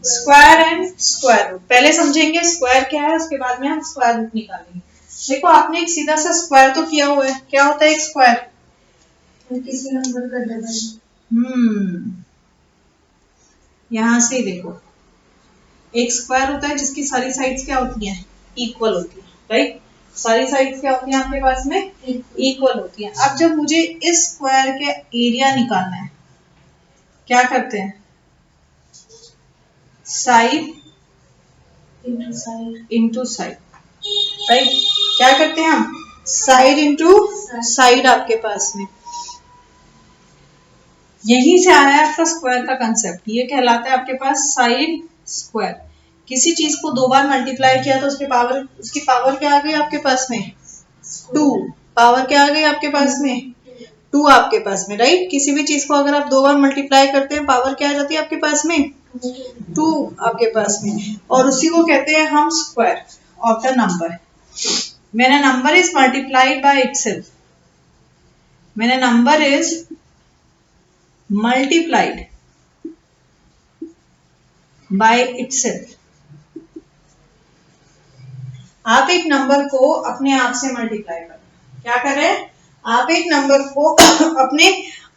Square and square root. पहले समझेंगे square क्या है, उसके बाद में हम स्क्वायर रूट निकालेंगे। देखो आपने एक सीधा सा स्क्वायर तो किया हुआ है, क्या होता है एक स्क्वायर? किसी नंबर का डबल। यहां से देखो एक स्क्वायर होता है जिसकी सारी साइड्स क्या होती हैं? इक्वल होती है, राइट? सारी साइड्स क्या होती हैं आपके पास में? इक्वल होती हैं। अब जब मुझे इस स्क्वायर के एरिया निकालना है, क्या करते हैं? Side into side, right? क्या करते हैं हम? साइड इंटू साइड आपके पास में। यहीं से आया है आपका स्क्वायर का कंसेप्ट, ये कहलाता है आपके पास साइड स्क्वायर। किसी चीज को दो बार मल्टीप्लाई किया तो उसकी पावर क्या आ गई आपके पास में? 2। पावर क्या आ गई आपके पास में? 2 आपके पास में, राइट? किसी भी चीज को अगर आप दो बार मल्टीप्लाई करते हैं, पावर क्या आ जाती है आपके पास में? 2 आपके पास में। और उसी को कहते हैं हम square of the number. When a number is multiplied by itself, when a number is multiplied by itself, आप एक नंबर को अपने आप से मल्टीप्लाई करें। क्या कर रहे हैं? आप एक नंबर को अपने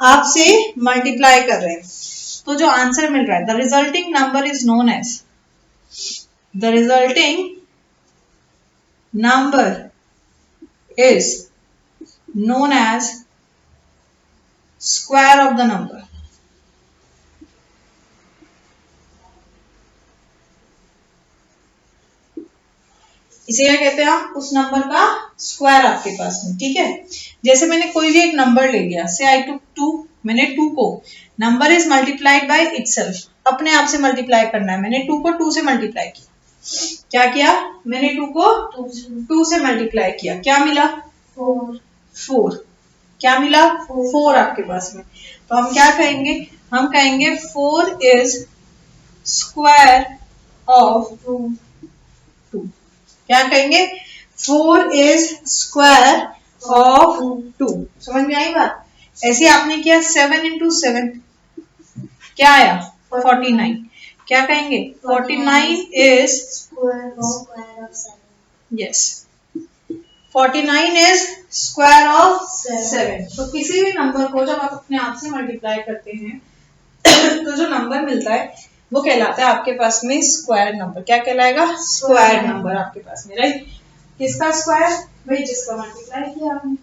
आप से मल्टीप्लाई कर रहे हैं, तो जो आंसर मिल रहा है, the resulting number is known as, the resulting number is known as square of the number. इसे क्या कहते हैं हम? उस नंबर का स्क्वायर आपके पास में, ठीक है? जैसे मैंने कोई भी एक नंबर ले लिया, से आई टुक 2, मैंने 2 को, number is multiplied by itself, अपने आप से मल्टीप्लाई करना है। मैंने 2 को 2 से मल्टीप्लाई किया। क्या किया? मैंने 2 को 2 से मल्टीप्लाई किया, क्या मिला? 4। क्या मिला? 4 आपके पास में। तो हम क्या कहेंगे? हम कहेंगे 4 इज स्क्वायर ऑफ 2। क्या कहेंगे? 4 इज स्क्वायर ऑफ 2। समझ में आई बात? ऐसे आपने किया 7 इंटू 7, क्या आया? 49। क्या कहेंगे? 49 is yes 49 is square of 7। तो किसी भी नंबर को जब आप अपने आप से मल्टीप्लाई करते हैं तो जो नंबर मिलता है वो कहलाता है आपके पास में स्क्वायर नंबर। क्या कहलाएगा? स्क्वायर नंबर आपके पास में, राइट? किसका स्क्वायर? भाई जिसका मल्टीप्लाई किया आपने,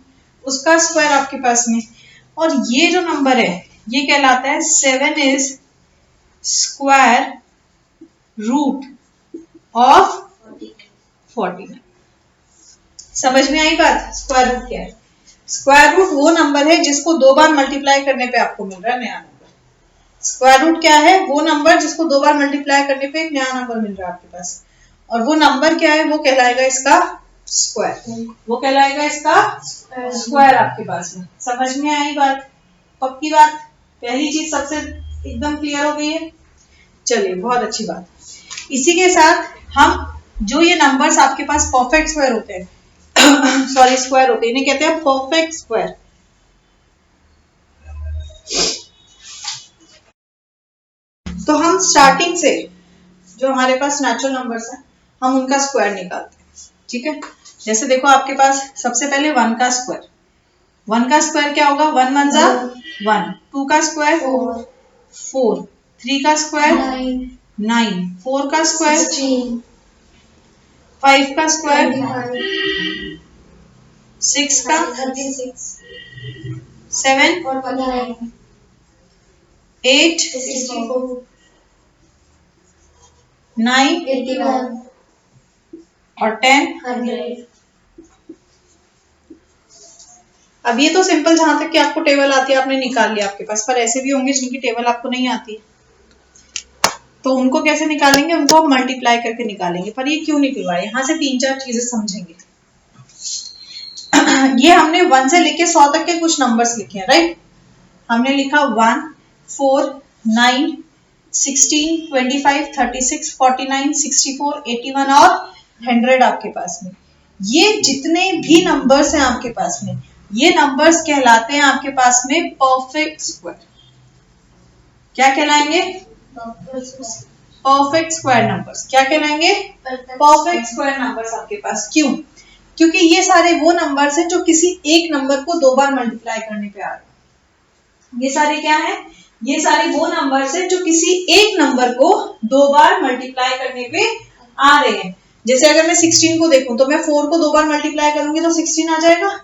उसका स्क्वायर आपके पास में। और ये जो नंबर है ये कहलाता है 7 इज स्क्वायर रूट ऑफ 49। समझ में आई बात? स्क्वायर रूट क्या है? स्क्वायर रूट वो नंबर है जिसको दो बार मल्टीप्लाई करने पे आपको मिल रहा है नया नंबर। स्क्वायर रूट क्या है? वो नंबर जिसको दो बार मल्टीप्लाई करने पे एक नया नंबर मिल रहा है आपके पास। और वो नंबर क्या है? वो कहलाएगा इसका स्क्वायर। वो कहलाएगा इसका स्क्वायर आपके पास में। समझ में आई बात? पक्की बात? पहली चीज सबसे एकदम क्लियर हो गई है। चलिए, बहुत अच्छी बात। इसी के साथ हम जो ये नंबर्स आपके पास परफेक्ट स्क्वायर होते हैं सॉरी स्क्वायर होते हैं, इन्हें कहते हैं परफेक्ट स्क्वायर। तो हम स्टार्टिंग से जो हमारे पास नेचुरल नंबर्स हैं हम उनका स्क्वायर निकालते हैं, ठीक है? जैसे देखो आपके पास सबसे पहले 1 का स्क्वायर। 1 का स्क्वायर क्या होगा? 1 1 जा 1। 2 का स्क्वायर 4। 3 का स्क्वायर 9। 4 का स्क्वायर 5 का स्क्वायर 6 का 7 8 9 और 10। अब ये तो सिंपल, जहां तक कि आपको टेबल आती है आपने निकाल लिया आपके पास, पर ऐसे भी होंगे जिनकी टेबल आपको नहीं आती, तो उनको कैसे निकालेंगे? उनको हम मल्टीप्लाई करके निकालेंगे। पर ये क्यों निकलवाए? यहाँ से 3-4 चीजें समझेंगे। ये हमने 1 से लेके 100 तक के कुछ नंबर्स लिखे हैं, राइट? हमने लिखा 1 4 9 16 25 36 49 64 81 और 100 आपके पास में। ये जितने भी नंबर्स हैं आपके पास में, ये नंबर्स कहलाते हैं आपके पास में परफेक्ट स्क्वायर। क्या कहलाएंगे? Perfect square numbers. क्या कहलाएंगे? परफेक्ट स्क्वायर नंबर्स आपके पास। क्यों? क्योंकि ये सारे वो नंबर्स हैं जो किसी एक नंबर को 2 बार मल्टीप्लाई करने पे आ रहे हैं। ये सारे क्या है? ये सारे वो नंबर्स हैं जो किसी एक नंबर को 2 बार मल्टीप्लाई करने पे आ रहे हैं। जैसे अगर मैं 16 को देखूं तो मैं 4 को 2 बार मल्टीप्लाई करूंगी तो 16 आ जाएगा।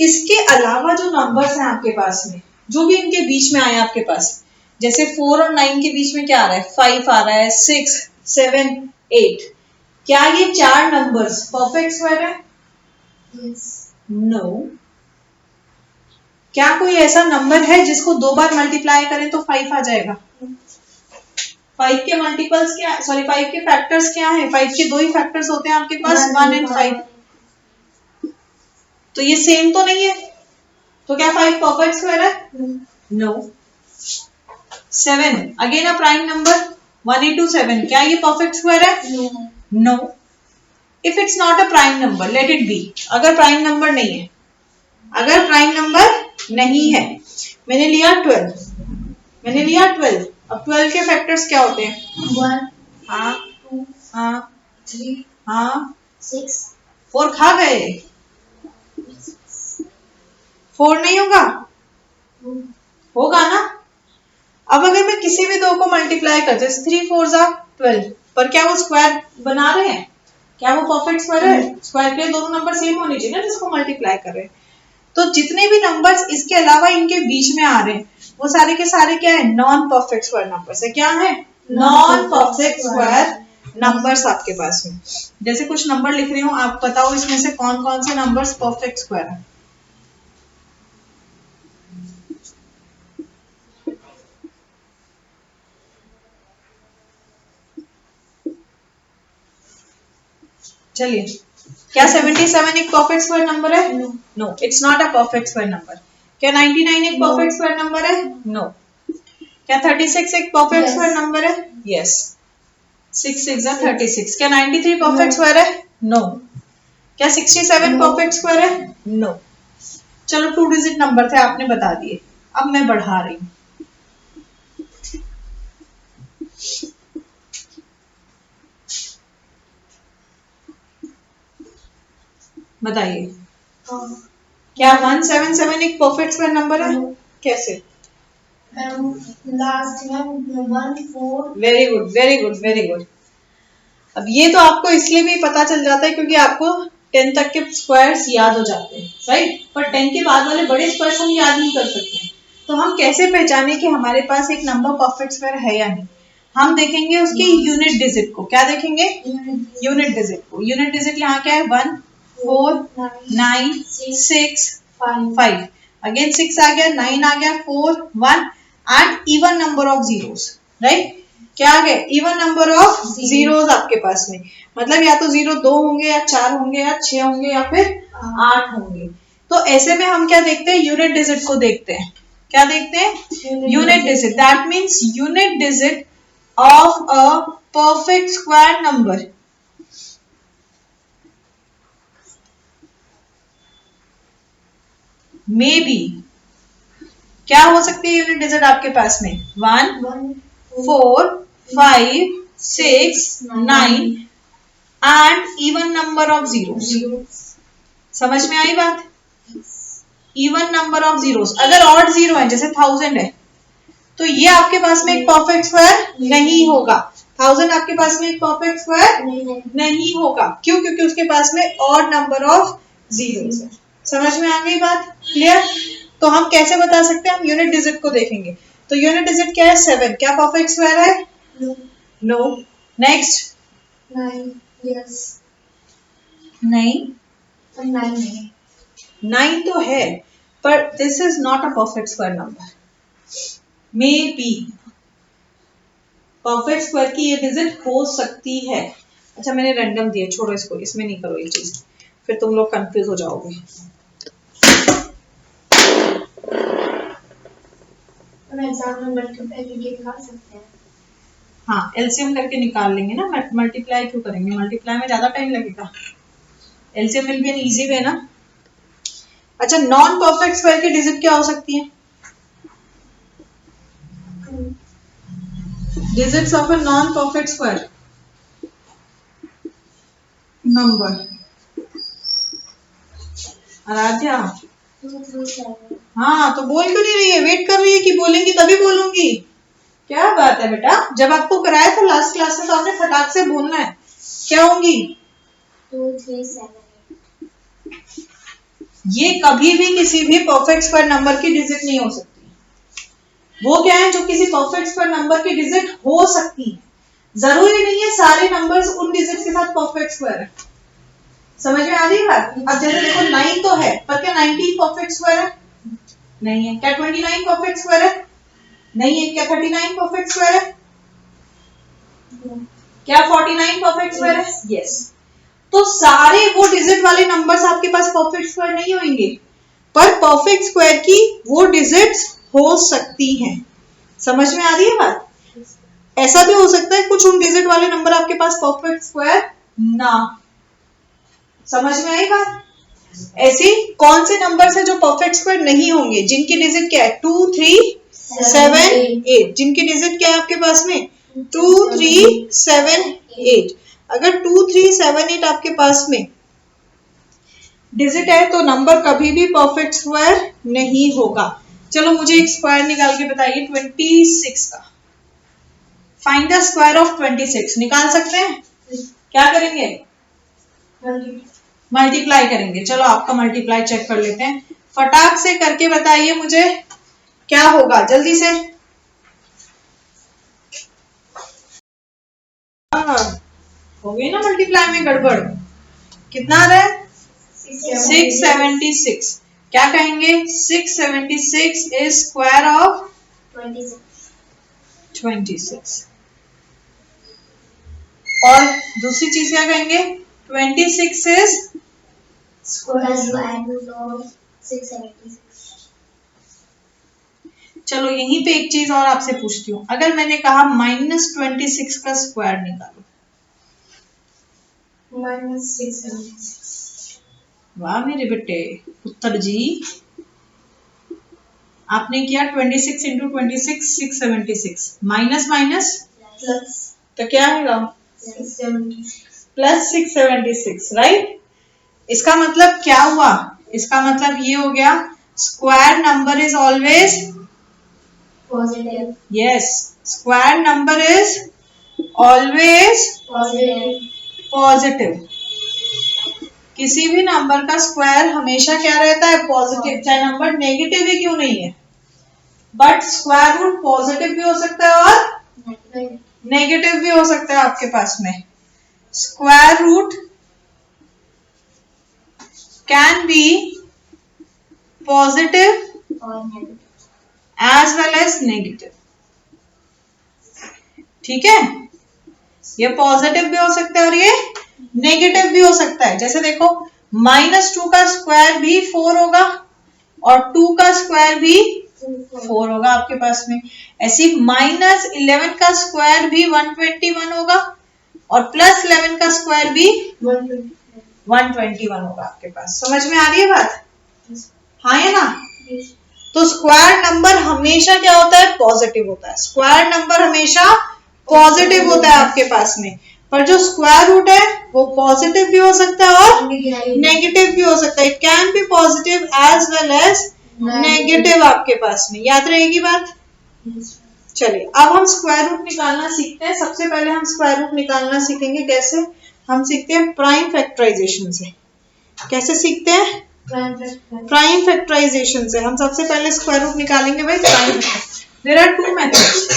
इसके अलावा जो नंबर्स हैं आपके पास में, जो भी इनके बीच में आए आपके पास, जैसे 4 और 9 के बीच में क्या आ रहा है? 5 आ रहा है, 6, 7, 8। क्या ये 4 नंबर्स परफेक्ट स्क्वायर है? नो। क्या कोई ऐसा नंबर है जिसको 2 बार मल्टीप्लाई करें तो 5 आ जाएगा? 5 के मल्टीपल्स क्या, सॉरी 5 के फैक्टर्स क्या है? 5 के 2 ही फैक्टर्स होते हैं आपके पास, 1 एंड 5। तो ये सेम तो नहीं है, तो क्या 5 परफेक्ट स्क्वायर है? No. 7 again a prime number, 1 into 7, क्या ये परफेक्ट स्क्वायर है? No. If it's not a prime number, let it be. अगर प्राइम नंबर नहीं है, अगर प्राइम नंबर नहीं है, मैंने लिया 12, अब 12 के फैक्टर्स क्या होते हैं? 1, हाँ 2, हाँ 3, हाँ 6, 4 खा गए, 4 नहीं होगा? होगा ना। अब अगर मैं किसी भी 2 को मल्टीप्लाई करते, 3 4 12, पर क्या वो स्क्वायर बना रहे हैं? क्या वो परफेक्ट स्क्वायर है? स्क्वायर के दोनों नंबर सेम होने चाहिए ना जिसको मल्टीप्लाई कर रहे हैं। तो जितने भी नंबर्स इसके अलावा इनके बीच में आ रहे हैं, वो सारे के सारे क्या है? नॉन परफेक्ट स्क्वायर नंबर्स है। क्या है? नॉन परफेक्ट स्क्वायर नंबर्स आपके पास में। जैसे कुछ नंबर लिख रही हूँ, आप बताओ इसमें से कौन कौन से नंबर्स परफेक्ट स्क्वायर है? चलिए, क्या 77 एक परफेक्ट स्क्वायर नंबर है? No, it's not a perfect square number. क्या 99 एक परफेक्ट स्क्वायर नंबर है? नो। क्या 36 एक परफेक्ट स्क्वायर नंबर है? यस। 6 6 36। क्या 93 परफेक्ट स्क्वायर है? नो। क्या 67 परफेक्ट स्क्वायर है? नो। चलो 2 डिजिट नंबर थे, आपने बता दिए। अब मैं बढ़ा रही हूँ। बताइए, क्या 177 एक परफेक्ट स्क्वायर नंबर है? कैसे? लास्ट में 1 4। Very good very good very good. अब ये तो आपको इसलिए भी पता चल जाता है क्योंकि आपको 10 तक के स्क्वायर्स याद हो जाते हैं, राइट? पर 10 के बाद वाले बड़े स्क्वायर्स हम याद नहीं कर सकते। तो हम कैसे पहचाने कि हमारे पास एक नंबर परफेक्ट स्क्वायर है या नहीं? हम देखेंगे उसकी यूनिट डिजिट को। क्या देखेंगे? यूनिट डिजिट को। यूनिट डिजिट यहाँ क्या है? 1 4 9 6 5। अगेन 6 आ गया, 9 आ गया, 4 1 and even number of zeros, right? क्या आ गया? इवन नंबर ऑफ जीरोस आपके पास में। मतलब या तो 0 2 होंगे, या 4 होंगे, या 6 होंगे, या फिर 8 होंगे। तो ऐसे में हम क्या देखते हैं? यूनिट डिजिट को देखते हैं। क्या देखते हैं? Unit digit. That means unit digit of a perfect square number. May be क्या हो सकती है यूनिट डिजिट आपके पास में? 1 4 5 6 9 and even number of zeros. समझ में आई बात? Even number of zeros. अगर ऑड जीरो है, जैसे 1000 है, तो ये आपके पास में एक परफेक्ट स्क्वायर नहीं होगा। 1000 आपके पास में एक परफेक्ट स्क्वायर नहीं होगा। क्यों? क्योंकि उसके पास में ऑड नंबर ऑफ जीरोस है। समझ में आ गई बात? क्लियर? तो हम कैसे बता सकते हैं? हम यूनिट डिजिट को देखेंगे। तो यूनिट डिजिट क्या है? 7। क्या परफेक्ट स्क्वायर है? नो। नेक्स्ट 9 यस नहीं, 9 9 तो है, पर this is not a perfect square number. May be perfect square की ये डिजिट हो सकती है। अच्छा, मैंने रैंडम दिया, छोड़ो इसको, इसमें नहीं करो ये चीज, फिर तुम लोग कंफ्यूज हो जाओगे। एग्जाम में मल्टीप्लाई करके निकाल सकते हैं। हाँ, एलसीएम करके निकाल लेंगे ना। मल्टीप्लाई क्यों करेंगे? मल्टीप्लाई में ज्यादा टाइम लगेगा। LCM will be an easy way ना। अच्छा, नॉन परफेक्ट स्क्वायर की डिजिट क्या हो सकती है? Digits of a non perfect square number. Aradhya 237 हाँ तो बोल क्यों नहीं रही है? वेट कर रही है कि बोलेंगी तभी बोलूंगी। क्या बात है बेटा, जब आपको कराया तो लास्ट क्लास में तो आपने फटाक से बोलना है। क्या होंगी? 2378 ये कभी भी किसी भी परफेक्ट स्क्वायर नंबर की डिजिट नहीं हो सकती। वो क्या है जो किसी परफेक्ट स्क्वायर नंबर की डिजिट हो सकती है। जरूरी नहीं है सारे नंबर्स उन डिजिट के साथ परफेक्ट स्क्वायर है। समझ में आ रही है बात? अब जैसे देखो 9 तो है, पर क्या 19 परफेक्ट स्क्वायर है? नहीं है। क्या 29 परफेक्ट स्क्वायर है? नहीं है। क्या 39 परफेक्ट स्क्वायर है? क्या 49 परफेक्ट स्क्वायर है? यस। तो सारे वो डिजिट वाले नंबर्स आपके पास परफेक्ट स्क्वायर नहीं होंगे, पर परफेक्ट स्क्वायर की वो डिजिट्स हो सकती हैं। समझ में आ रही है बात? ऐसा भी हो सकता है कुछ उन डिजिट वाले नंबर आपके पास परफेक्ट स्क्वायर ना। समझ में आई बात? ऐसी कौन से नंबर है जो परफेक्ट स्क्वायर नहीं होंगे, जिनकी डिजिट क्या है? 2 3 7 8। जिनकी डिजिट क्या है आपके पास में? 2 3 7 8। अगर 2 3 7 8 आपके पास में डिजिट है तो नंबर कभी भी परफेक्ट स्क्वायर नहीं होगा। चलो मुझे एक स्क्वायर निकाल के बताइए 26 का। Find the square of 26। निकाल सकते हैं? क्या करेंगे? मल्टीप्लाई करेंगे। चलो आपका मल्टीप्लाई चेक कर लेते हैं। फटाक से करके बताइए मुझे क्या होगा, जल्दी से। हो गई ना मल्टीप्लाई में गड़बड़। कितना आ रहा है? 676। क्या कहेंगे? 676 इज स्क्वायर ऑफ 26। और दूसरी चीज क्या कहेंगे? 26 इज स्क्वायर रूट ऑफ 676। चलो यहीं पे एक चीज और आपसे पूछती हूँ। अगर मैंने कहा -26 का स्क्वायर निकालो। -676। वाह मेरे बेटे उत्तर जी। आपने किया 26 इंटू 26 676 माइनस माइनस प्लस तो क्या आएगा? 676 प्लस 676। राइट। इसका मतलब क्या हुआ? इसका मतलब ये हो गया square number is always positive. Yes, square number is always positive. Positive. किसी भी नंबर का स्क्वायर हमेशा क्या रहता है? पॉजिटिव, चाहे नंबर नेगेटिव ही क्यों नहीं है। बट स्क्वायर रूट पॉजिटिव भी हो सकता है और नेगेटिव भी हो सकता है आपके पास में। Square root can be positive और negative as well as negative. ठीक है, ये पॉजिटिव भी हो सकता है और ये नेगेटिव भी हो सकता है। जैसे देखो -2 का स्क्वायर भी 4 होगा और 2 का स्क्वायर भी 4 होगा आपके पास में। ऐसी -11 का स्क्वायर भी 121 होगा और +11 का स्क्वायर भी 121 होगा आपके पास। समझ में आ रही है बात? हाँ या ना? तो स्क्वायर नंबर हमेशा क्या होता है? पॉजिटिव होता है। स्क्वायर नंबर हमेशा पॉजिटिव होता है आपके पास में। पर जो स्क्वायर रूट है वो पॉजिटिव भी हो सकता है और नेगेटिव भी हो सकता है। It can be positive as well as negative आपके पास में। याद रहेगी बात? चलिए अब हम स्क्वायर रूट निकालना सीखते हैं। सबसे पहले हम स्क्वायर रूट निकालना सीखेंगे। कैसे? हम सीखते हैं प्राइम फैक्टराइजेशन से। कैसे सीखते हैं? प्राइम फैक्टराइजेशन से। हम सबसे पहले स्क्वायर रूट निकालेंगे भाई prime. There are 2 methods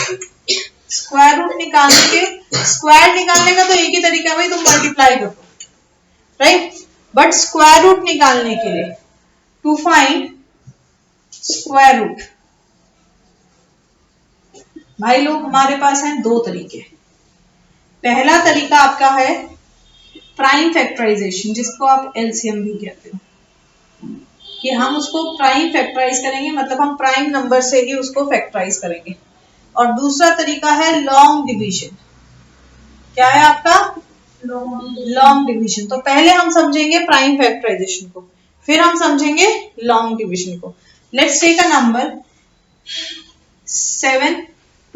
square root निकालने के। स्क्वायर निकालने का तो एक ही तरीका है भाई, तुम मल्टीप्लाई करो, राइट। बट स्क्वायर रूट निकालने के लिए टू फाइंड स्क्वायर रूट, भाई लोग हमारे पास हैं 2 तरीके। पहला तरीका आपका है प्राइम फैक्टराइजेशन, जिसको आप एलसीएम भी कहते हो, कि हम उसको प्राइम फैक्टराइज करेंगे, मतलब हम प्राइम नंबर से ही उसको फैक्टराइज करेंगे। और दूसरा तरीका है लॉन्ग डिवीजन। क्या है आपका? Long division. तो पहले हम समझेंगे प्राइम फैक्टराइजेशन को, फिर हम समझेंगे लॉन्ग डिवीजन को। Let's take a number 7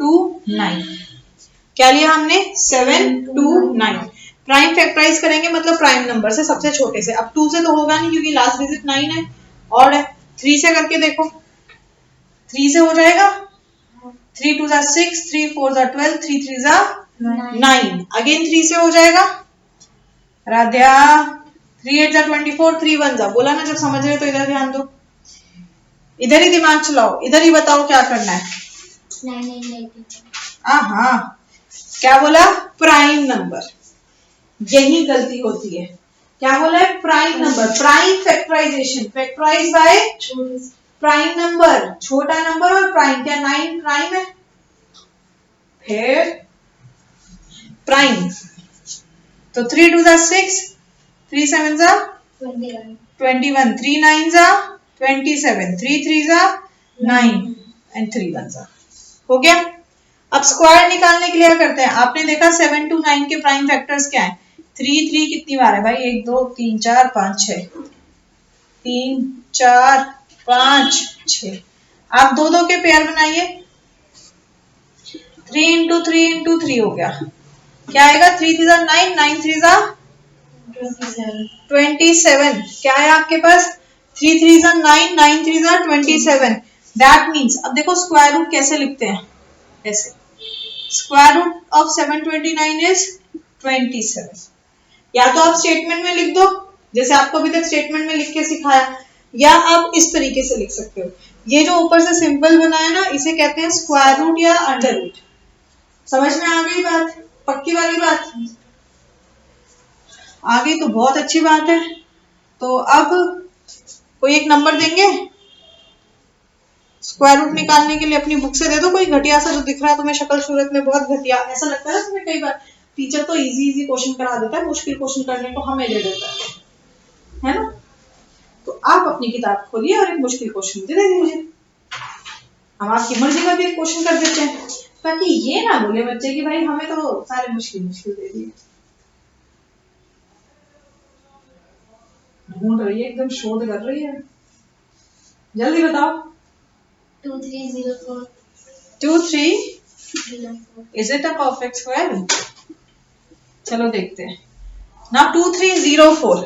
2 9। क्या लिया हमने 7 2 9। प्राइम फैक्टराइज करेंगे मतलब प्राइम नंबर से सबसे छोटे से। अब 2 से तो होगा नहीं क्योंकि लास्ट डिजिट 9 है। और 3 से करके देखो, 3 से हो जाएगा, 3 2 जा 6, 3 4 जा 12, 3 3 जा 9। अगेन 3 से हो जाएगा राध्या, 3 8 जा 24, 3 1 जा। बोला ना जब समझ रहे तो इधर ध्यान दो, इधर ही दिमाग चलाओ, इधर ही बताओ क्या करना है। हाँ, क्या बोला? Prime number. यही गलती होती है। क्या बोला है? Prime number. Prime factorization, factorize by prime number, छोटा नंबर और प्राइम। क्या 9 प्राइम है? फिर प्राइम तो 3 2 जा 6, 3 7 जा 21, 3 9 जा 27, 3 3 जा 9 एंड 3 1 जा। हो गया। अब स्क्वायर निकालने के लिए क्या करते हैं? आपने देखा 7 to 9 के प्राइम फैक्टर्स क्या है? 3 3 कितनी बार है भाई? 1 2 3 4 5 6, 3 4 5 6। आप दो दो के पेयर बनाइए, 3 into 3 into 3 हो गया। क्या आएगा? 3 3 जा 9, 9 3 जा 27। क्या है आपके पास? 3 3 जा 9, 9 3 जा 27। दैट मीन्स, अब देखो स्क्वायर रूट कैसे लिखते हैं, ऐसे। Square root of 729 is 27। या तो आप स्टेटमेंट में लिख दो, जैसे आपको अभी तक स्टेटमेंट में लिख के सिखाया, या आप इस तरीके से लिख सकते हो। ये जो ऊपर से सिंबल बना है ना, इसे कहते हैं स्क्वायर रूट या अंडर रूट। समझ में आ गई बात? पक्की वाली बात आ गई तो बहुत अच्छी बात है। तो अब कोई एक नंबर देंगे स्क्वायर रूट निकालने के लिए, अपनी बुक से दे दो कोई घटिया सा जो दिख रहा है तुम्हें शक्ल सूरत में बहुत घटिया। ऐसा लगता है ना तुम्हें कई बार टीचर तो इजी इजी क्वेश्चन करा देता है, मुश्किल क्वेश्चन करने को हमें दे देता है ना? तो आप अपनी किताब खोलिए और एक मुश्किल क्वेश्चन दे दीजिए, हम आपकी मर्जी का भी एक क्वेश्चन कर देते हैं, ताकि ये ना बोले बच्चे कि भाई हमें तो सारे मुश्किल मुश्किल दे दिए। ढूंढ रही है, एकदम शोध कर रही है, जल्दी बताओ। 2304 2 3 is it a perfect square? चलो देखते हैं। नाउ 2 3 0 4,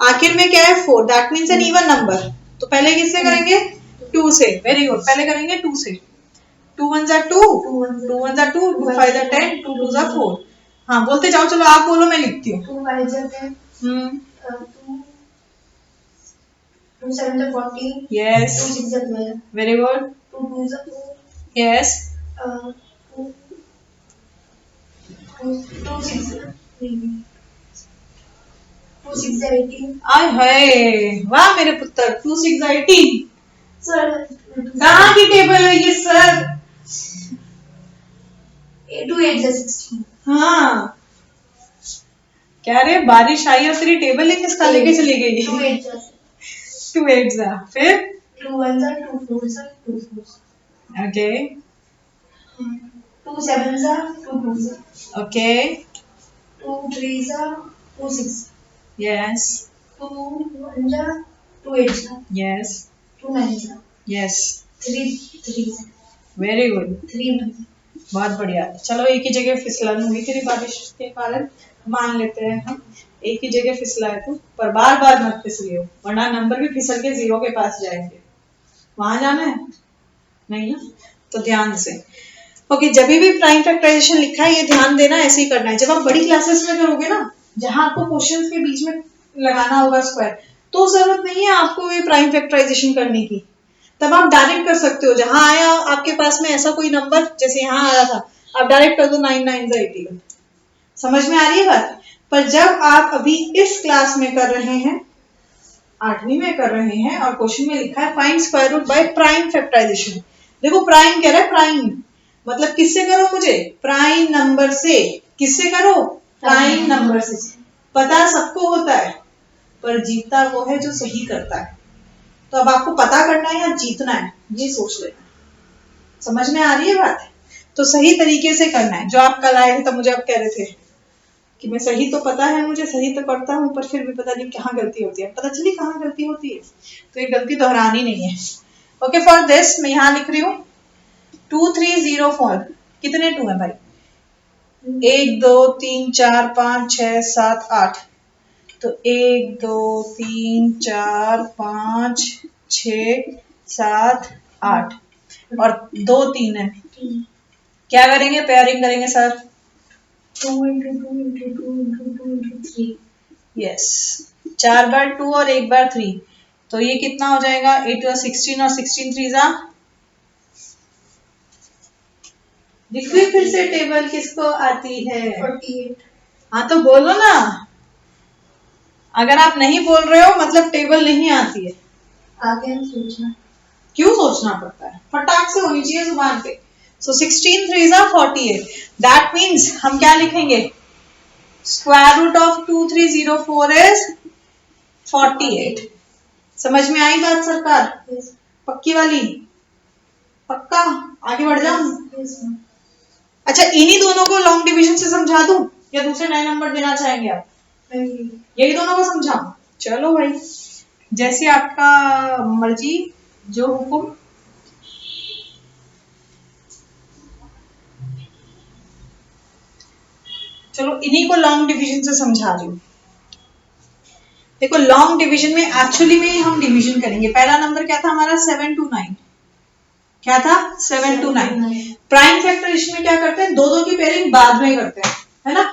आखिर में क्या है? 4, that means an even number. तो पहले किससे करेंगे? 2 से। वेरी गुड, पहले करेंगे 2 से। 2 1 जा 2, 2 1 जा 2, 2 5 जा 10, 2 2 जा 4। हाँ बोलते जाओ, चलो आप बोलो मैं लिखती हूँ। 2 5 जा 10, 2 7 जा 14, यस 2 6 जा 12, वेरी गुड 2 2 जा 2, यस 2 6 जा 18। आय हाय, वाह मेरे पुत्र, 2 6 जा 18। सर कहाँ की टेबल है ये सर? 2 8 जा 16। हाँ क्या रे, बारिश आई और तेरी टेबल ही किसका लेके चली गई? 2 8 जा 2 8 जा, फिर 2 1 जा 2 4 जा 2 4। ओके 2 7 जा 2 2 जा, ओके 2 3 जा 2 6, यस 2 1 जा 2 8 जा, यस 2 9 जा, यस 3 3 जा, वेरी गुड, 3 1 जा। बहुत बढ़िया। चलो एक ही जगह फिसलन हुई तेरी बारिश के कारण, मान लेते हैं हम एक ही जगह फिसला है तू, पर बार बार मत फिसलियो वरना नंबर भी फिसल के 0 के पास जाएंगे। वहां जाना है नहीं ना? तो ध्यान से। ओके, जब भी प्राइम फैक्टराइजेशन लिखा है ये ध्यान देना, ऐसे ही करना है। जब आप बड़ी क्लासेस में करोगे ना, जहां आपको क्वेश्चंस के बीच में लगाना होगा स्क्वायर, तो जरूरत नहीं है आपको ये प्राइम फैक्टराइजेशन करने की। तब आप डायरेक्ट कर सकते हो, जहां आया आपके पास में ऐसा कोई नंबर, जैसे यहाँ आया था, आप डायरेक्ट कर दो 9 9 81। समझ में आ रही है बात? पर जब आप अभी इस क्लास में कर रहे हैं, 8वीं में कर रहे हैं, और क्वेश्चन में लिखा है find square root by prime factorization. देखो प्राइम कह रहा है, प्राइम मतलब किससे करो? मुझे प्राइम नंबर से। किससे करो? प्राइम नंबर से। पता सबको होता है, पर जीतता वो है जो सही करता है। तो अब आपको पता करना है या जीतना है, ये सोच लेना। समझ में आ रही है बात? तो सही तरीके से करना है। जो आप कल आए थे तब मुझे आप कह रहे थे कि मैं सही तो पता है, मुझे सही तो करता हूँ, पर फिर भी पता नहीं कहाँ गलती होती है। पता चली कहाँ गलती होती है, तो ये गलती दोहरानी नहीं है। ओके, फॉर दिस मैं यहाँ लिख रही हूँ 2304। कितने 2 है भाई? 1 2 3 4 5 6 7 8। तो 1 2 3 4 5 6 7 8 और 2 3 है। क्या करेंगे? पेयरिंग करेंगे sir. 2 into 2 into 2 into 2 into 3। Yes, 4 बार 2 और 1 बार 3, तो ये कितना हो जाएगा? 8 और 16 और 16 3 जा। देखिए फिर से टेबल किसको आती है? 48। हाँ तो बोलो ना, अगर आप नहीं बोल रहे हो मतलब टेबल नहीं आती है। आगे सोचना। क्यों सोचना पड़ता है? फटाक से होनी चाहिए जुबान पे। सो 16 3 जा 48। दैट मीन्स हम क्या लिखेंगे? Square root of 2304 is 48। समझ में आई बात सरकार? Yes. पक्की वाली? पक्का? आगे बढ़ जाऊं? Yes, ma'am. अच्छा, इन्हीं दोनों को लॉन्ग डिवीजन से समझा दूं या दूसरे नए नंबर देना चाहेंगे आप? यही दोनों को समझाऊं? चलो भाई, जैसे आपका मर्जी, जो हुकुम। चलो इन्हीं को लॉन्ग डिवीजन से समझा रही हूँ। देखो लॉन्ग डिवीजन में एक्चुअली में हम डिवीजन करेंगे। पहला नंबर क्या था हमारा? 7 to 9। क्या था? 7 to 9। प्राइम फैक्टर इसमें क्या करते हैं? 2 2 की पेयरिंग बाद में करते हैं, है ना?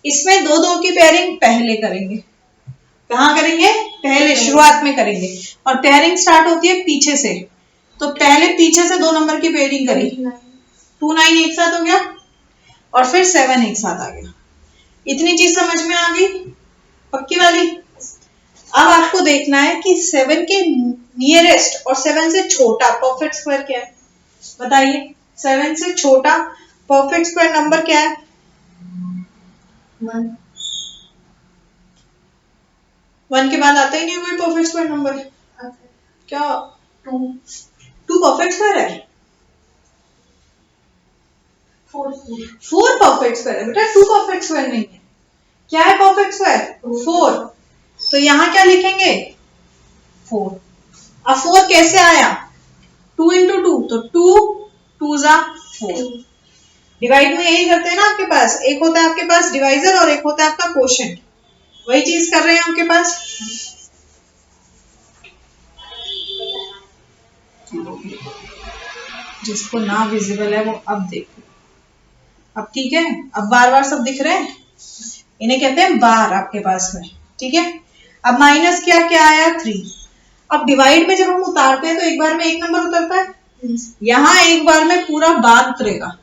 इसमें 2 2 की पेयरिंग पहले करेंगे। कहाँ करेंगे? पहले शुरुआत में करेंगे। और पेयरिंग स्टार्ट होती है पीछे से, तो पहले पीछे से 2 नंबर की पेयरिंग करी। 2 9 एक साथ हो गया और फिर 7 एक साथ आ गया। इतनी चीज समझ में आ गई? पक्की वाली? अब आपको देखना है कि 7 के नियरेस्ट और 7 से छोटा परफेक्ट स्क्वायर क्या है? बताइए। 7 से छोटा परफेक्ट स्क्वायर नंबर क्या है? 1। 1 के बाद आता ही नहीं कोई परफेक्ट स्क्वायर नंबर। क्या? 2। 2 परफेक्ट स्क्वायर है? 4 परफेक्ट स्क्वायर है बेटा, 2 परफेक्ट स्क्वायर नहीं है। क्या है परफेक्ट स्क्वायर? 4। तो यहां क्या लिखेंगे? 4। अब 4 कैसे आया? 2 into 2, तो 2 2 जा 4। डिवाइड में यही करते हैं ना आपके पास, एक होता है आपके पास डिवाइजर और एक होता है आपका कोशेंट। वही चीज कर रहे हैं आपके पास। जिसको ना विजिबल है वो अब देखो। अब ठीक है? अब बार बार सब दिख रहे हैं, इन्हें कहते हैं बार आपके पास में। ठीक है? अब माइनस क्या क्या आया? 3। अब डिवाइड में जब हम उतारते हैं तो एक बार में एक नंबर उतरता है, यहां एक बार में पूरा बार उतरेगा।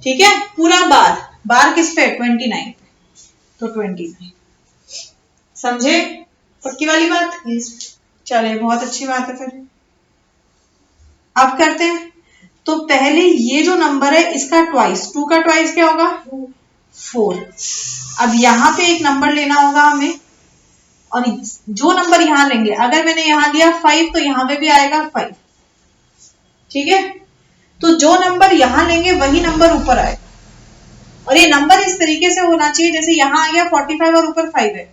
ठीक है? पूरा बार। बार किस पे? 29। तो 29। समझे? पक्की वाली बात? चले, बहुत अच्छी बात है। फिर अब करते हैं। तो पहले ये जो नंबर है इसका ट्वाइस, 2 का ट्वाइस क्या होगा? 4। अब यहां पे एक नंबर लेना होगा हमें, और जो नंबर यहां लेंगे, अगर मैंने यहां लिया 5 तो यहां पे भी आएगा 5। ठीक है? तो जो नंबर यहां लेंगे वही नंबर ऊपर आएगा। और ये नंबर इस तरीके से होना चाहिए, जैसे यहां आ गया 45 और ऊपर 5 है,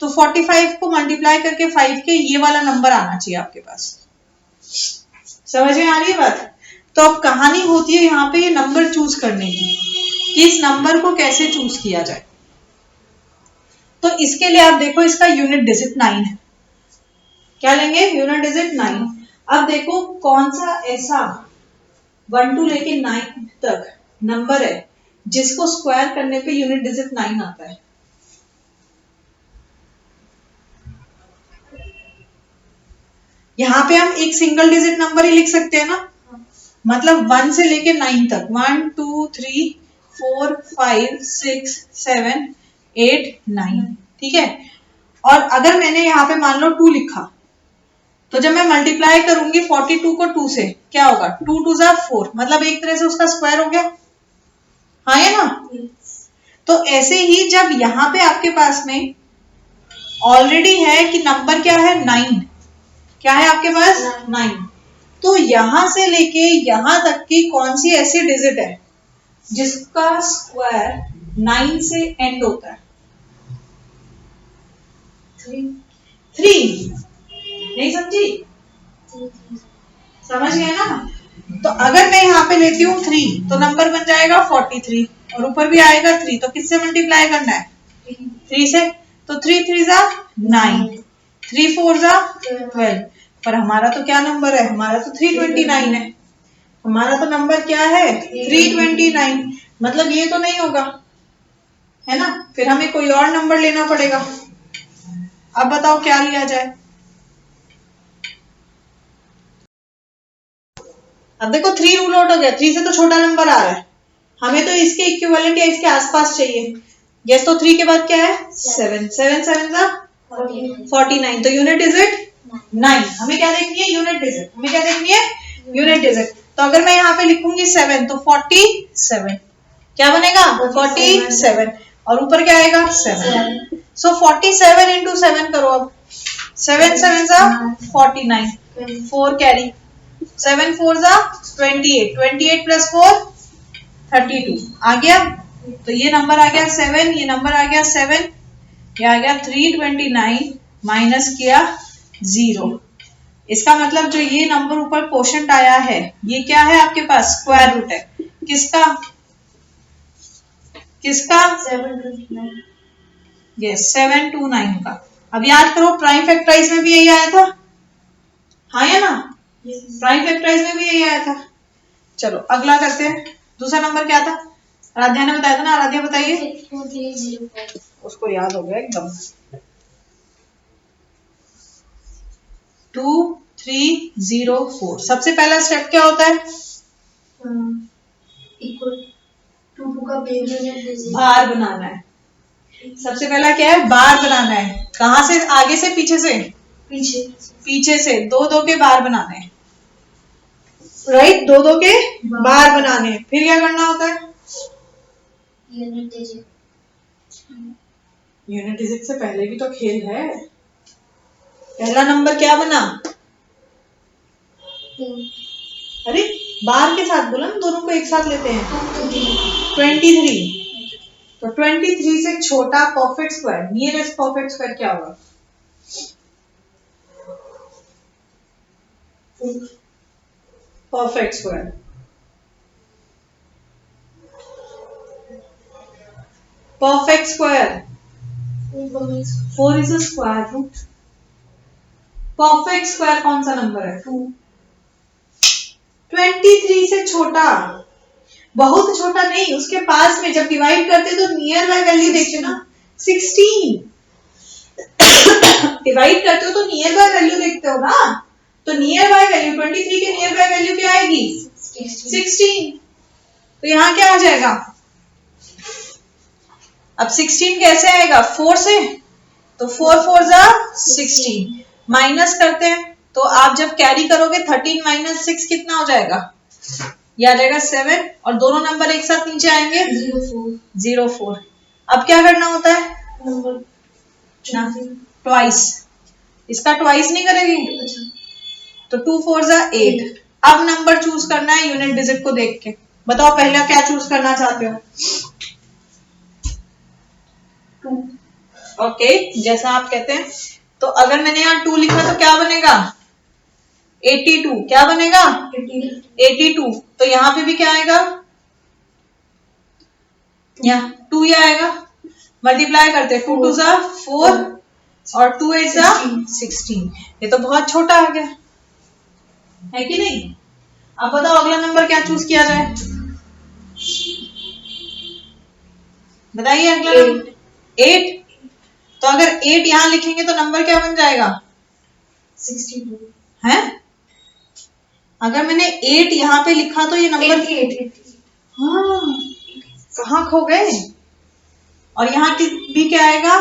तो 45 को मल्टीप्लाई करके 5 के ये वाला नंबर आना चाहिए आपके पास। समझ में आ रही है बात? तो अब कहानी होती है यहाँ पे ये नंबर चूज करने की, कि इस नंबर को कैसे चूज किया जाए। तो इसके लिए आप देखो, इसका यूनिट डिजिट 9 है। क्या लेंगे? Unit digit 9। अब देखो कौन सा ऐसा 1 to लेके 9 तक नंबर है जिसको स्क्वायर करने पे यूनिट डिजिट 9 आता है। यहां पे हम एक सिंगल डिजिट नंबर ही लिख सकते हैं ना, मतलब 1 से लेके 9 तक, 1 2 3 4 5 6 7 8 9। ठीक है? और अगर मैंने यहाँ पे मान लो 2 लिखा, तो जब मैं मल्टीप्लाई करूंगी 42 को 2 से, क्या होगा? 2 2 जा 4, मतलब एक तरह से उसका स्क्वायर हो गया। हाँ है ना? तो ऐसे ही जब यहाँ पे आपके पास में ऑलरेडी है कि नंबर क्या है? 9। क्या है आपके पास? 9। तो यहां से लेके यहां तक की कौन सी ऐसी डिजिट है जिसका स्क्वायर 9 से एंड होता है? 3। नहीं समझी? समझ गए ना? तो अगर मैं यहां पे लेती हूँ 3 तो नंबर बन जाएगा 43। और ऊपर भी आएगा 3, तो किससे मल्टीप्लाई करना है? 3 से। तो 3 3 जा 9, 3 4 जा 12। पर हमारा तो क्या नंबर है? हमारा तो 329 है। हमारा तो नंबर क्या है? 329। मतलब ये तो नहीं होगा, है ना? फिर हमें कोई और नंबर लेना पड़ेगा। अब बताओ क्या लिया जाए? अब देखो 3 रूल आउट हो गया, 3 से तो छोटा नंबर आ रहा है, हमें तो इसके इक्विवेलेंट या इसके आसपास चाहिए। यस, तो 3 के बाद क्या है? 7, 7 7 जा 49। तो यूनिट डिजिट 9। हमें क्या देखनी है? Unit digit. हमें क्या देखनी है? Unit digit. तो अगर मैं यहाँ पे लिखूंगी 7 तो 47 क्या बनेगा? 47। और ऊपर क्या आएगा? 7। सो 47 इंटू 7 करो अब। 7 7 जा 49, 4 कैरी, 7 4 जा 28, 28 प्लस 4 32 आ गया। तो ये नंबर आ गया 7, ये नंबर आ गया 7, ये आ गया 329 माइनस किया 0। इसका मतलब जो ये नंबर ऊपर क्वोशंट आया है, ये क्या है आपके पास? स्क्वायर रूट है। किसका? किसका? 729। यस, 729 का। अब याद करो, प्राइम फैक्टराइज में भी यही आया था, हाँ या ना? प्राइम फैक्टराइज में भी यही आया था। चलो अगला करते हैं। दूसरा नंबर क्या था? आराध्या ने बताया था ना, आराध्या बताइए। 2304। उसको याद हो गया एकदम। 2304। सबसे पहला स्टेप क्या होता है? इक्वल टू का बेस यूनिट डिजिट बार बनाना है। सबसे पहला क्या है? बार बनाना है। कहां से? आगे से पीछे से? पीछे पीछे से। 2 2 के बार बनाने हैं, राइट? 2 2 के बार बनाने हैं। फिर क्या करना होता है? Unit digit. यूनिट डिजिट से पहले भी तो खेल है। पहला नंबर क्या बना? अरे बार के साथ बोला ना, दोनों को एक साथ लेते हैं। 23। तो 23 से छोटा perfect square, nearest perfect square क्या होगा? Perfect square. Perfect square 4 is a square root. Perfect square कौन सा नंबर है? 2। 23 से छोटा, बहुत छोटा नहीं, उसके पास में। जब डिवाइड करते तो नियर बाय वैल्यू देखते ना। 16 डिवाइड करते हो तो नियर बाय वैल्यू देखते हो ना। तो नियर बाय वैल्यू 23 के नियर बाय वैल्यू क्या आएगी? 16। तो यहां क्या आ जाएगा? अब 16 कैसे आएगा? 4 से। तो 4 4 जा 16। माइनस करते हैं तो आप जब कैरी करोगे 13 माइनस 6 कितना हो जाएगा? ये आ जाएगा 7। और दोनों नंबर एक साथ नीचे आएंगे 0 4। अब क्या करना होता है? Number twice. इसका ट्वाइस नहीं करेगी? तो 2 4 जा 8। अब नंबर चूज करना है यूनिट डिजिट को देख के। बताओ पहला क्या चूज करना चाहते हो? 2। ओके, जैसा आप कहते हैं। तो अगर मैंने यहाँ 2 लिखा तो क्या बनेगा? 82। क्या बनेगा? 82। तो यहाँ पे भी क्या आएगा? यहाँ 2 ही आएगा। मल्टीप्लाई करते हैं, 2 2 जा 4 और 2 8 जा 16। ये तो बहुत छोटा आ गया, है कि नहीं? अब बताओ अगला नंबर क्या चूज किया जाए? बताइए अगला नंबर। 8। तो अगर 8 यहां लिखेंगे तो नंबर क्या बन जाएगा? 62 है। अगर मैंने 8 यहाँ पे लिखा तो ये नंबर 88। हाँ, कहाँ खो गए? और यहाँ भी क्या आएगा?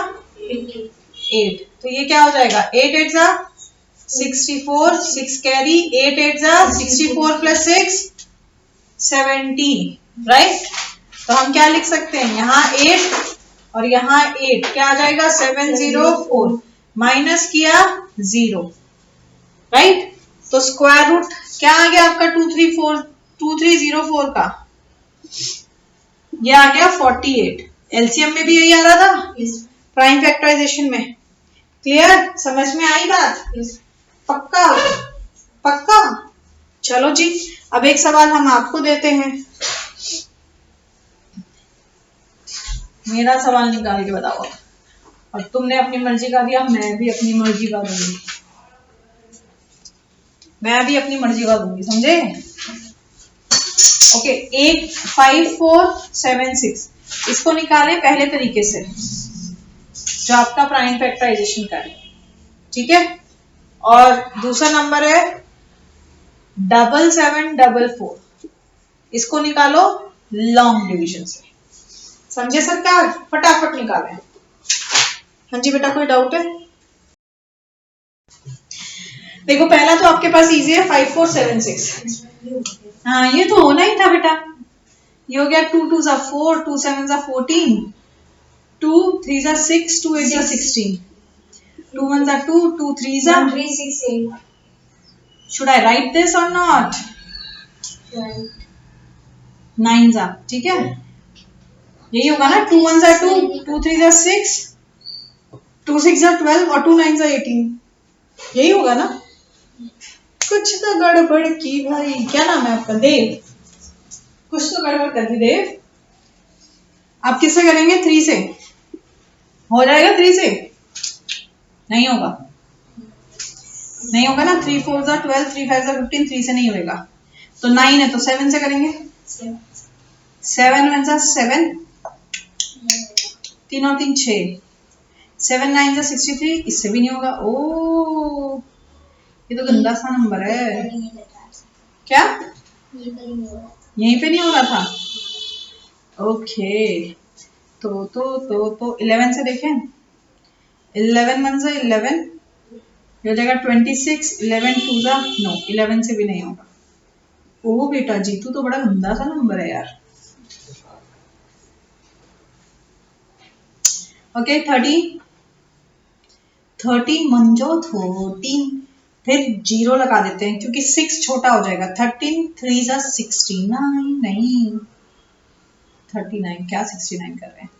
8। तो ये क्या हो जाएगा? 8 8 जा 64, 6 कैरी, 8 8 जा 64 प्लस 6 70, राइट? तो हम क्या लिख सकते हैं? यहाँ 8 और यहाँ 8 क्या आ जाएगा? 704 माइनस किया 0, राइट? तो स्क्वायर रूट क्या आ गया आपका? 2304 का ये आ गया 48। एलसीएम में भी यही आ रहा था, प्राइम फैक्टराइजेशन में। क्लियर? समझ में आई बात? पक्का? पक्का? चलो जी, अब एक सवाल हम आपको देते हैं। मेरा सवाल निकाल के बताओ। और तुमने अपनी मर्जी का दिया, मैं भी अपनी मर्जी का दूंगी, मैं भी अपनी मर्जी का दूंगी, समझे? ओके, 8 5 4 7 6 इसको निकाले पहले तरीके से जो आपका प्राइम फैक्टराइजेशन का है, ठीक है। और दूसरा नंबर है 7744, इसको निकालो लॉन्ग डिवीजन से, समझे सरकार? फटाफट निकालें। हाँ जी बेटा, कोई डाउट है? देखो पहला तो आपके पास इजी है, 5 4 7 6। हाँ ये तो होना ही था बेटा। ये हो गया 2 2 जा 4, 2 7 जा 14, 2 3 जा 6, 2 8 जा 16, 2 1 जा 2, 2 3 जा 3 6 8. should I write this or not? Right. 9 जा, ठीक है, यही होगा ना। 2 1 जा 2, 2 3 जा 6, 2 6 जा 12 और 2 9 जा 18, यही होगा ना। कुछ तो गड़बड़ की भाई। क्या नाम है आपका? देव। कुछ तो गड़बड़ कर दी देव। आप किससे करेंगे? 3 से हो जाएगा? 3 से नहीं होगा, नहीं होगा ना। 3 4 जा 12, 3 5 जा 15, 3 से नहीं होएगा। तो 9 है तो 7 से करेंगे। 7 1 जा 7, 3 और 3 6, 7 9 जा 63, इससे भी नहीं होगा। ओ ये तो गंदा सा नंबर है। क्या यहीं पे नहीं हो रहा था? ओके, तो 11 से देखें। 11 1 जा 11, ये हो जाएगा 26, 11 2 जा नो, 11 से भी नहीं होगा। ओ बेटा जीतू तो बड़ा गंदा सा नंबर है यार। ओके 30 मंजो 14, फिर 0 लगा देते हैं क्योंकि 6 छोटा हो जाएगा। 13 3 जा 69, नहीं 39, क्या 69 कर रहे हैं?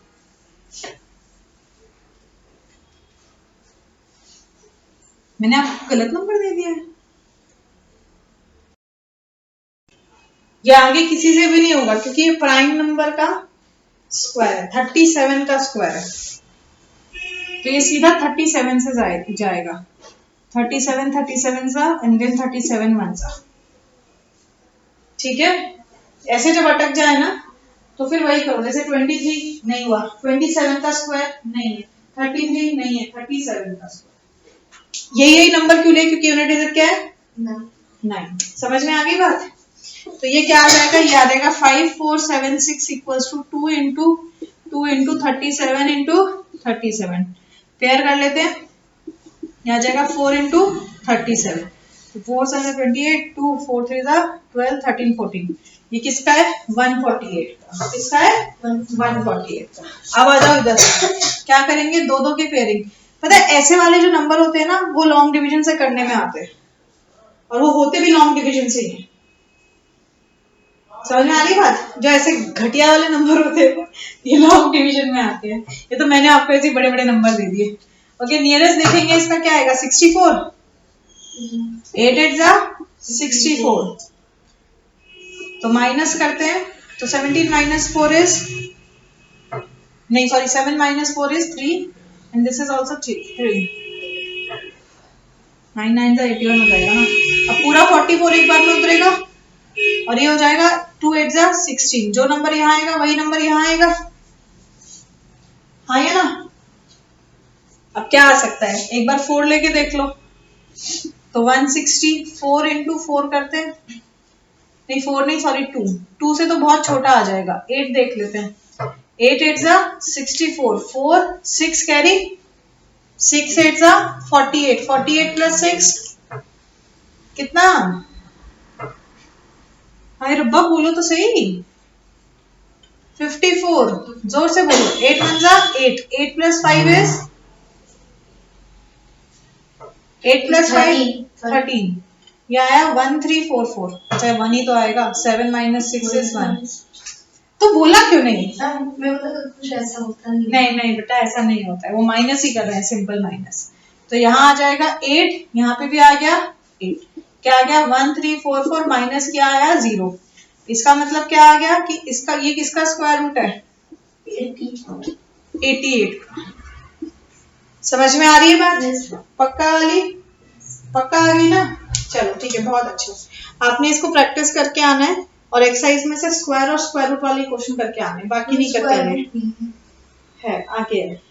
मैंने आपको गलत नंबर दे दिया है। ये आगे किसी से भी नहीं होगा क्योंकि ये प्राइम नंबर का स्क्वायर है, 37 का स्क्वायर है, तो ये सीधा 37 से जाएगा। 37 37 सा एंड देन 37 1 सा, ठीक है। ऐसे जब अटक जाए ना तो फिर वही करो, जैसे 23 नहीं हुआ, 27 का स्क्वायर नहीं है, 33 नहीं है, 37 का स्क्वायर। यही नंबर क्यों ले? क्योंकि यूनिट डिजिट क्या है? 9। समझ में आ गई बात? तो ये क्या आ जाएगा? ये आ जाएगा 5 4 7 6 equals to 2 into 37 into 37। Pair कर लेते हैं, ये आ जाएगा 4 इंटू 37, 4 7 28, 2 4 3 12, 13 14। ये किसका है? 148 का। किसका है? 148 का। अब आ जाओ इधर, क्या करेंगे? दो दो की पेयरिंग। पता है ऐसे वाले जो नंबर होते हैं ना वो लॉन्ग डिवीजन से करने में आते हैं, और वो होते भी लॉन्ग डिवीजन से ही। समझ में आ रही बात? जो ऐसे घटिया वाले नंबर होते हैं ये लॉन्ग डिवीजन में आते हैं। ये तो मैंने आपको ऐसे बड़े बड़े नंबर दे दिए। ओके, नियरेस्ट देखेंगे इसका क्या आएगा? 64। 8 8 जा 64, तो माइनस करते हैं तो 17 माइनस 4 इज नहीं sorry 7 minus 4 is 3 and this is also 3। 9 9 जा 81 हो जाएगा ना। अब पूरा 44 एक बार में उतरेगा और ये हो जाएगा 2 8 जा 16। जो नंबर यहाँ आएगा वही नंबर यहाँ आएगा, हाँ ये ना। अब क्या आ सकता है? एक बार 4 लेके देख लो, तो 164 इंटू 4 करते हैं, नहीं 4 नहीं सॉरी 2 से तो बहुत छोटा आ जाएगा। 8 देख लेते हैं, 8 8 जा 64, 4 6 कैरी, 6 8 जा 48, 48 प्लस 6 कितना? हाय रब्बा बोलो तो सही। 54, जोर से बोलो। 8 1 जा 8, 8 प्लस 5 इज 8 प्लस 5 13। ये आया 1344। अच्छा 1 ही तो आएगा। 7 माइनस 6 इज 1। तो बोला क्यों नहीं? कुछ ऐसा होता नहीं। नहीं बेटा ऐसा नहीं होता है, वो माइनस ही कर रहे हैं, सिंपल माइनस। तो यहाँ आ जाएगा 8, यहाँ पे भी आ गया 8। क्या आ गया? 1344 माइनस क्या आया? 0। इसका मतलब क्या आ गया कि इसका ये किसका स्क्वायर रूट है? 88 का। समझ में आ रही है बात? पक्का वाली? पक्का आ गई ना? चलो ठीक है, बहुत अच्छे। आपने इसको प्रैक्टिस करके आना है और एक्सरसाइज में से स्क्वायर और स्क्वायर रूट वाली क्वेश्चन करके आने, बाकी नहीं करके आने है। आगे है